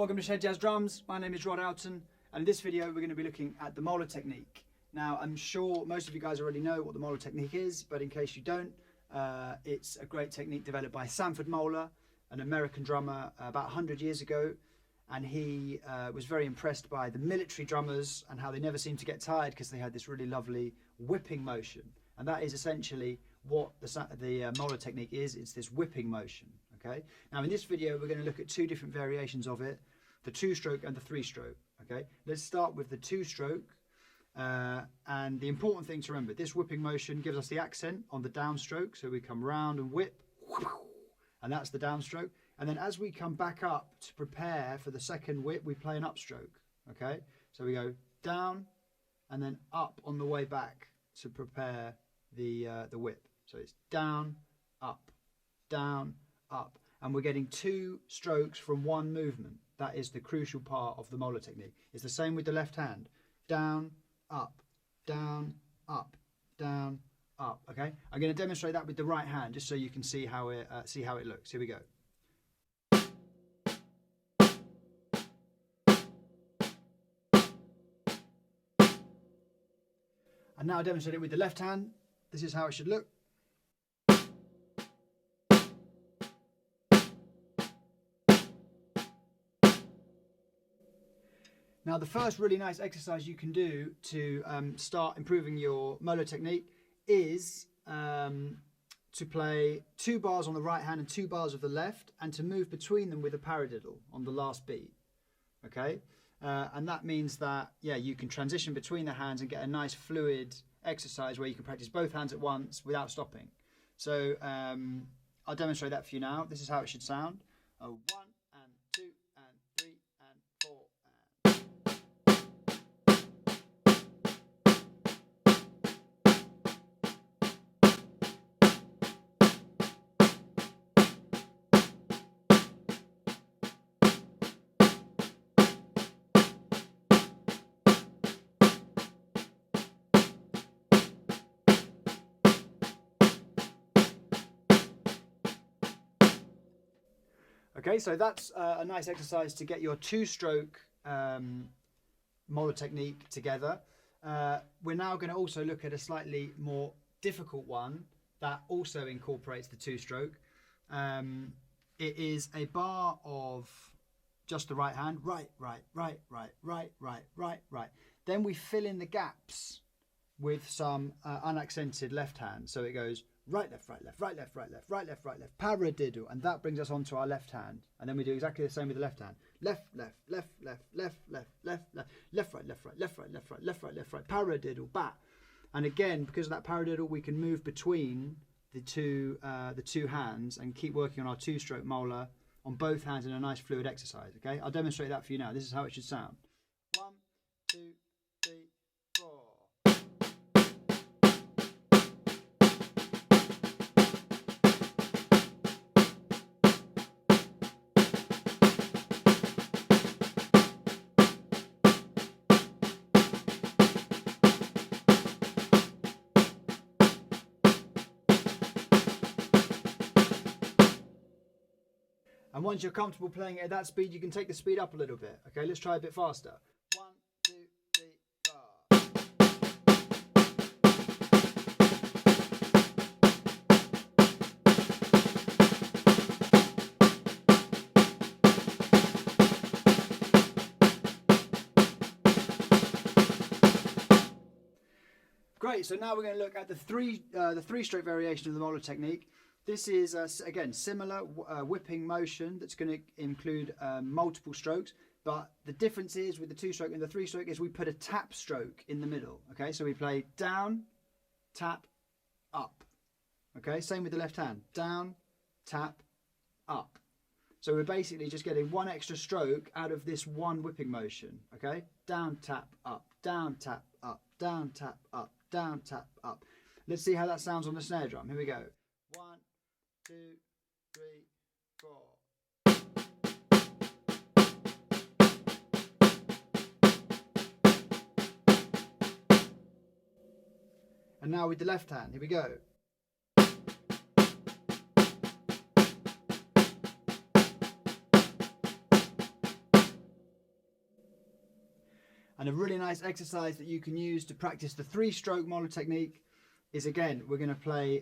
Welcome to Shed Jazz Drums. My name is Rod Oughton, and in this video we're going to be looking at the Moeller technique. Now, I'm sure most of you guys already know what the Moeller technique is, but in case you don't, it's a great technique developed by Sanford Moeller, an American drummer about 100 years ago, and he was very impressed by the military drummers and how they never seemed to get tired because they had this really lovely whipping motion. And that is essentially what the Moeller technique is. It's this whipping motion. Okay. Now in this video we're going to look at two different variations of it, the two-stroke and the three-stroke. Okay, let's start with the two-stroke, and the important thing to remember, this whipping motion gives us the accent on the downstroke, so we come round and whip, and that's the downstroke, and then as we come back up to prepare for the second whip, we play an upstroke. Okay, so we go down and then up on the way back to prepare the whip. So it's down, up, down, up, and we're getting two strokes from one movement. That is the crucial part of the Moeller technique. It's the same with the left hand. Down, up, down, up, down, up. Okay, I'm going to demonstrate that with the right hand just so you can see how it looks. Here we go. And now I'll demonstrate it with the left hand. This is how it should look. Now, the first really nice exercise you can do to start improving your Moeller technique is to play 2 bars on the right hand and 2 bars of the left, and to move between them with a paradiddle on the last beat. Okay, and that means that, yeah, you can transition between the hands and get a nice fluid exercise where you can practice both hands at once without stopping. So I'll demonstrate that for you now. This is how it should sound. 1 and 2 and 3 and 4 and... Okay, so that's a nice exercise to get your two-stroke Moeller technique together. We're now going to also look at a slightly more difficult one that also incorporates the two-stroke. It is a bar of just the right hand, right, right, right, right, right, right, right, right. Then we fill in the gaps with some unaccented left hand. So it goes right, left, right, left, right, left, right, left, right, left, right, left, paradiddle, and that brings us onto our left hand. And then we do exactly the same with the left hand. Left, left, left, left, left, left, left, left, left, right, left, right, left, right, left, right, left, right, left, right, paradiddle, bat. And again, because of that paradiddle, we can move between the two hands and keep working on our two-stroke Moeller on both hands in a nice fluid exercise. Okay, I'll demonstrate that for you now. This is how it should sound. 1, 2, 3, 4. And once you're comfortable playing it at that speed, you can take the speed up a little bit. Okay, let's try a bit faster. 1, 2, 3, 4. Great, so now we're going to look at the three-stroke variation of the Moeller technique. This is, again, similar whipping motion that's going to include multiple strokes, but the difference is with the two-stroke and the three-stroke is we put a tap stroke in the middle. Okay, so we play down, tap, up. Okay, same with the left hand, down, tap, up. So we're basically just getting one extra stroke out of this one whipping motion. Okay, down, tap, up, down, tap, up, down, tap, up, down, tap, up. Let's see how that sounds on the snare drum. Here we go. 1, 2, 3, 4. And now with the left hand, here we go. And a really nice exercise that you can use to practice the 3-stroke Moeller technique is, again, we're going to play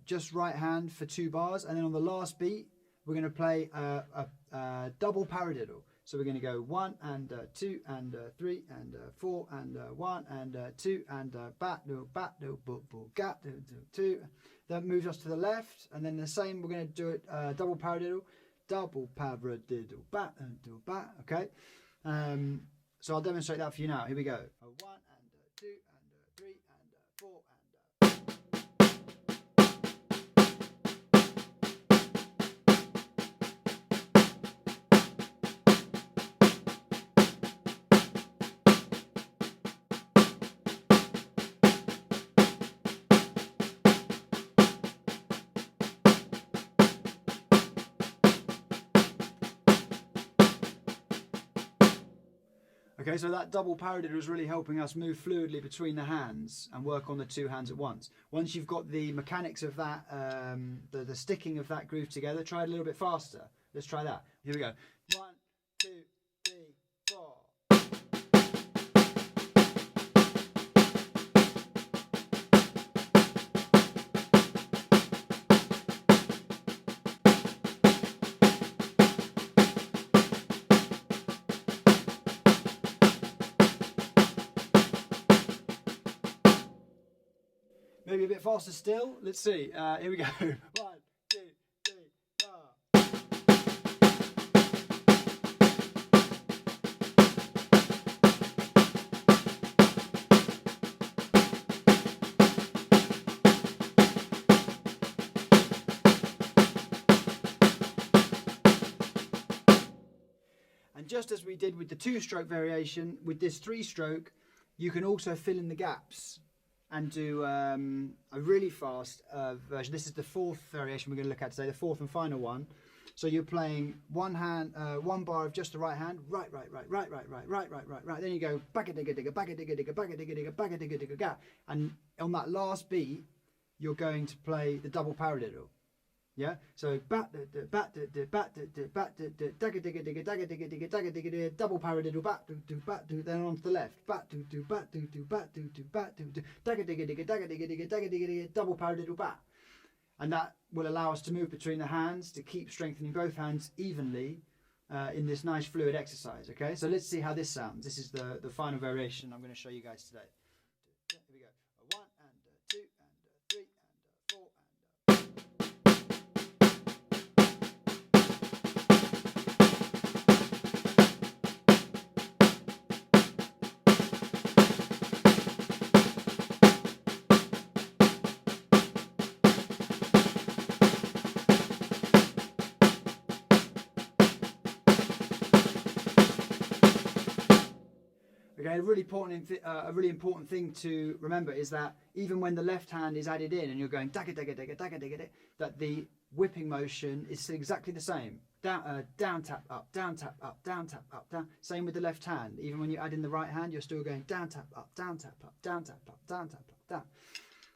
just right hand for 2 bars, and then on the last beat we're going to play a double paradiddle. So we're going to go 1 and 2 and 3 and 4 and 1 and 2 and bat do boop boop gat do 2. That moves us to the left, and then the same. We're going to do it double paradiddle, bat and do bat. Okay. So I'll demonstrate that for you now. Here we go. 1 and 2 and 3 and 4 and. Okay, so that double paradiddle is really helping us move fluidly between the hands and work on the 2 hands at once. Once you've got the mechanics of that, the sticking of that groove together, try it a little bit faster. Let's try that. Here we go. 1, 2, 3, 4. Maybe a bit faster still. Let's see. Here we go. 1, 2, 3, 4. And just as we did with the 2-stroke variation, with this 3-stroke, you can also fill in the gaps and do a really fast version. This is the 4th variation we're going to look at today, the 4th and final one. So you're playing one bar of just the right hand, right. Then you go back a digga digga, back a digga digga, back a digga digga, back a digga digga, ga. And on that last beat, you're going to play the double paradiddle. Yeah, so bat bat dagga digga digga dagga digga digga dagga digga digga double paradiddle bat then on to the left bat bat bat dagga digga digga dagga digga digga dagga digga digga double paradiddle bat, and that will allow us to move between the hands to keep strengthening both hands evenly in this nice fluid exercise. Okay, so let's see how this sounds. This is the final variation I'm going to show you guys today. Here we go. 1 and 2 and 3 and 4 and. Okay, a really important thing to remember is that even when the left hand is added in and you're going dagga dagga dagga dagga dagga, that the whipping motion is still exactly the same. Down tap up, down tap up, down tap up, down. Same with the left hand. Even when you add in the right hand, you're still going down tap up, down tap up, down tap up, down tap up,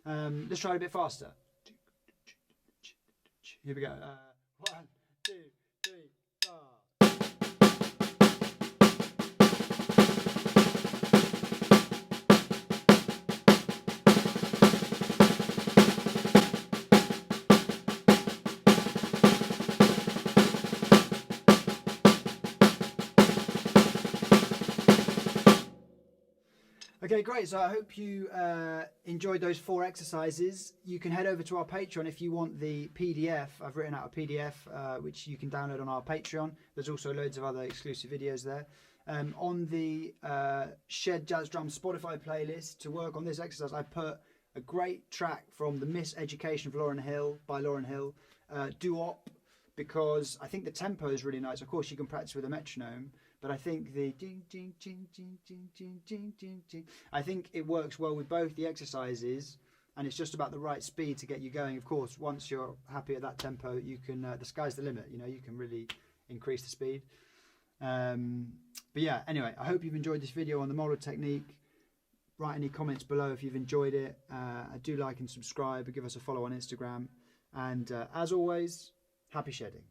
down. Let's try it a bit faster. Here we go. 1, 2, 3, 4. Okay, great. So I hope you enjoyed those 4 exercises. You can head over to our Patreon if you want the PDF. I've written out a PDF which you can download on our Patreon. There's also loads of other exclusive videos there. On the Shed Jazz Drum Spotify playlist, to work on this exercise, I put a great track from The Miseducation of Lauryn Hill by Lauryn Hill, Doo-Wop, because I think the tempo is really nice. Of course, you can practice with a metronome, but I think the ding, ding, ding, ding, ding, ding, ding, ding, ding, I think it works well with both the exercises, and it's just about the right speed to get you going. Of course, once you're happy at that tempo, you can, the sky's the limit, you know, you can really increase the speed. But yeah, anyway, I hope you've enjoyed this video on the Moeller technique. Write any comments below if you've enjoyed it. Do like and subscribe, and give us a follow on Instagram. And as always, happy shedding.